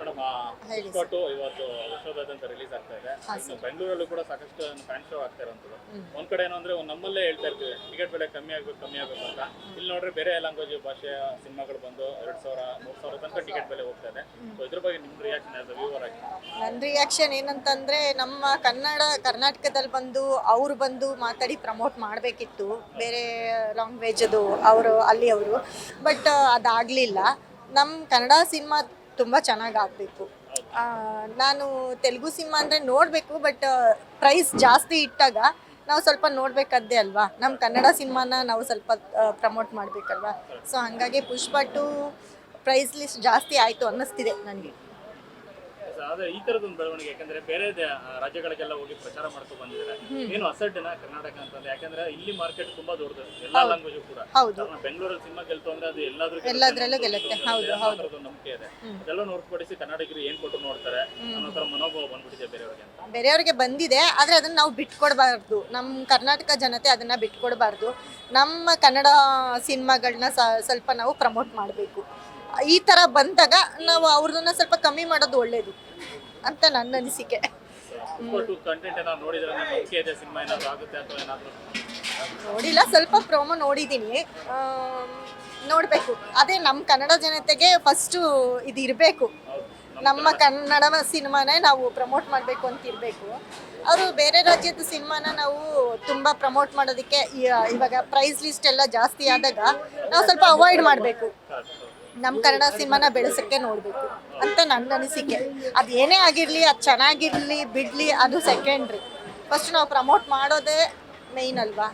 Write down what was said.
Madam ಹೇಳಿ ಪುಷ್ಪಟ್ಟು ಇವತ್ತು ವಿಶ್ವದಾದ್ಯಂತ ರಿಲೀಸ್ ಆಗ್ತಾ ಇದೆ. ಇನ್ನು ಬೆಂಗಳೂರಲ್ಲೂ ಕೂಡ ಸಾಕಷ್ಟು ಫ್ಯಾನ್ ಶೋ ಆಗ್ತಾ ಇರೋಂಥದ್ದು. ಒಂದ್ ಕಡೆ ಏನು ಅಂದ್ರೆ ನಮ್ಮಲ್ಲೇ ಹೇಳ್ತಾ ಇರ್ತೀವಿ ಟಿಕೆಟ್ ಬೆಲೆ ಕಮ್ಮಿ ಆಗ್ಬೇಕು ಅಂತ. ಇಲ್ಲಿ ನೋಡ್ರೆ ಬೇರೆ ಲ್ಯಾಂಗ್ವೇಜ್ ಭಾಷೆಯ ಸಿನಿಮಾಗಳು ಬಂದು 2000 3000 ತನಕ ಟಿಕೆಟ್ ಬೆಲೆ ಹೋಗ್ತಾ ಇದೆ. ಸೊ ಇದ್ರ ಬಗ್ಗೆ ನಿಮ್ ರಿಯಾಕ್ಷನ್ ಆಸ್ ವ್ಯೂವರ್ ಆಗಿ? ನನ್ನ ರಿಯಾಕ್ಷನ್ ಏನಂತಂದ್ರೆ ನಮ್ಮ ಕರ್ನಾಟಕದಲ್ಲಿ ಅವ್ರು ಬಂದು ಮಾತಾಡಿ ಪ್ರಮೋಟ್ ಮಾಡಬೇಕಿತ್ತು ಬೇರೆ ಲ್ಯಾಂಗ್ವೇಜದು ಅವರು ಬಟ್ ಅದಾಗಲಿಲ್ಲ. ನಮ್ಮ ಕನ್ನಡ ಸಿನಿಮಾ ತುಂಬ ಚೆನ್ನಾಗಿ ಆಗಬೇಕು. ನಾನು ತೆಲುಗು ಸಿನಿಮಾ ಅಂದರೆ ನೋಡಬೇಕು, ಬಟ್ ಪ್ರೈಸ್ ಜಾಸ್ತಿ ಇಟ್ಟಾಗ ನಾವು ಸ್ವಲ್ಪ ನೋಡಬೇಕದ್ದೇ ಅಲ್ವಾ. ನಮ್ಮ ಕನ್ನಡ ಸಿನಿಮಾನ ನಾವು ಸ್ವಲ್ಪ ಪ್ರಮೋಟ್ ಮಾಡಬೇಕಲ್ವಾ. ಸೊ ಹಾಗಾಗಿ ಪುಷ್ಪಟ್ಟು ಪ್ರೈಸ್ ಲಿಸ್ಟ್ ಜಾಸ್ತಿ ಆಯಿತು ಅನ್ನಿಸ್ತಿದೆ ನನಗೆ. ಆದ್ರೆ ಈ ತರದೊಂದು ಬೆಳವಣಿಗೆ, ಯಾಕಂದ್ರೆ ಬೇರೆ ರಾಜ್ಯಗಳಿಗೆಲ್ಲ ಹೋಗಿ ಪ್ರಚಾರ ಮಾಡ್ಕೊಂಡು ಬಂದಿದ್ದಾರೆ. ಏನು ಅಸಡ್ಡನ ಕರ್ನಾಟಕ ಅಂತಂದ್ರೆ, ಯಾಕಂದ್ರೆ ಇಲ್ಲಿ ಮಾರ್ಕೆಟ್ ತುಂಬಾ ದೊಡ್ಡದು, ಎಲ್ಲಾ ಲ್ಯಾಂಗ್ವೇಜ್ ಕೂಡ. ಹೌದು, ಬೆಂಗಳೂರಲ್ಲಿ ಸಿನಿಮಾ ಗೆಲ್ತು ಅಂದ್ರೆ ಅದು ಎಲ್ಲದ್ರಲ್ಲೂ ಗೆಲ್ಲುತ್ತೆ. ಹೌದು, ನಂಬಿಕೆ ಇದೆ. ಅದೆಲ್ಲ ಹೊರತುಪಡಿಸಿ ಕನ್ನಡಿಗರು ಏನ್ ಕೊಟ್ಟು ನೋಡ್ತಾರೆ ಅನ್ನೋ ತರ ಮನೋಭಾವ ಬಂದ್ಬಿಟ್ಟಿದೆ ಬೇರೆಯವರಿಗೆ ಬಂದಿದೆ. ಆದ್ರೆ ಅದನ್ನ ನಾವು ಬಿಟ್ಕೊಡ್ಬಾರ್ದು. ನಮ್ಮ ಕರ್ನಾಟಕ ಜನತೆ ಅದನ್ನ ಬಿಟ್ಕೊಡ್ಬಾರ್ದು. ನಮ್ಮ ಕನ್ನಡ ಸಿನಿಮಾಗಳನ್ನ ಸ್ವಲ್ಪ ನಾವು ಪ್ರಮೋಟ್ ಮಾಡಬೇಕು. ಈ ತರ ಬಂದಾಗ ನಾವು ಅವ್ರನ್ನ ಸ್ವಲ್ಪ ಕಮ್ಮಿ ಮಾಡೋದು ಒಳ್ಳೇದು ಅಂತ ನನ್ನ ಅನಿಸಿಕೆ. ನೋಡಿಲ್ಲ, ಸ್ವಲ್ಪ ಪ್ರೋಮೋ ನೋಡಿದ್ದೀನಿ, ನೋಡಬೇಕು. ಅದೇ ನಮ್ಮ ಕನ್ನಡ ಜನತೆಗೆ ಫಸ್ಟು ಇದು ಇರಬೇಕು. ನಮ್ಮ ಕನ್ನಡ ಸಿನಿಮಾನೇ ನಾವು ಪ್ರಮೋಟ್ ಮಾಡಬೇಕು ಅಂತ ಇರಬೇಕು. ಅವರು ಬೇರೆ ರಾಜ್ಯದ ಸಿನಿಮಾನ ನಾವು ತುಂಬ ಪ್ರಮೋಟ್ ಮಾಡೋದಕ್ಕೆ ಇವಾಗ ಪ್ರೈಸ್ ಲಿಸ್ಟ್ ಎಲ್ಲ ಜಾಸ್ತಿ ಆದಾಗ ನಾವು ಸ್ವಲ್ಪ ಅವಾಯ್ಡ್ ಮಾಡಬೇಕು. ನಮ್ಮ ಕನ್ನಡ ಸಿನಿಮಾನ ಬೆಳೆಸೋಕ್ಕೆ ನೋಡಬೇಕು ಅಂತ ನನ್ನ ಅನಿಸಿಕೆ. ಅದು ಏನೇ ಆಗಿರಲಿ, ಅದು ಚೆನ್ನಾಗಿರಲಿ ಬಿಡಲಿ, ಅದು ಸೆಕೆಂಡ್ರಿ. ಫಸ್ಟ್ ನಾವು ಪ್ರಮೋಟ್ ಮಾಡೋದೇ ಮೇಯ್ನ್ ಅಲ್ವಾ.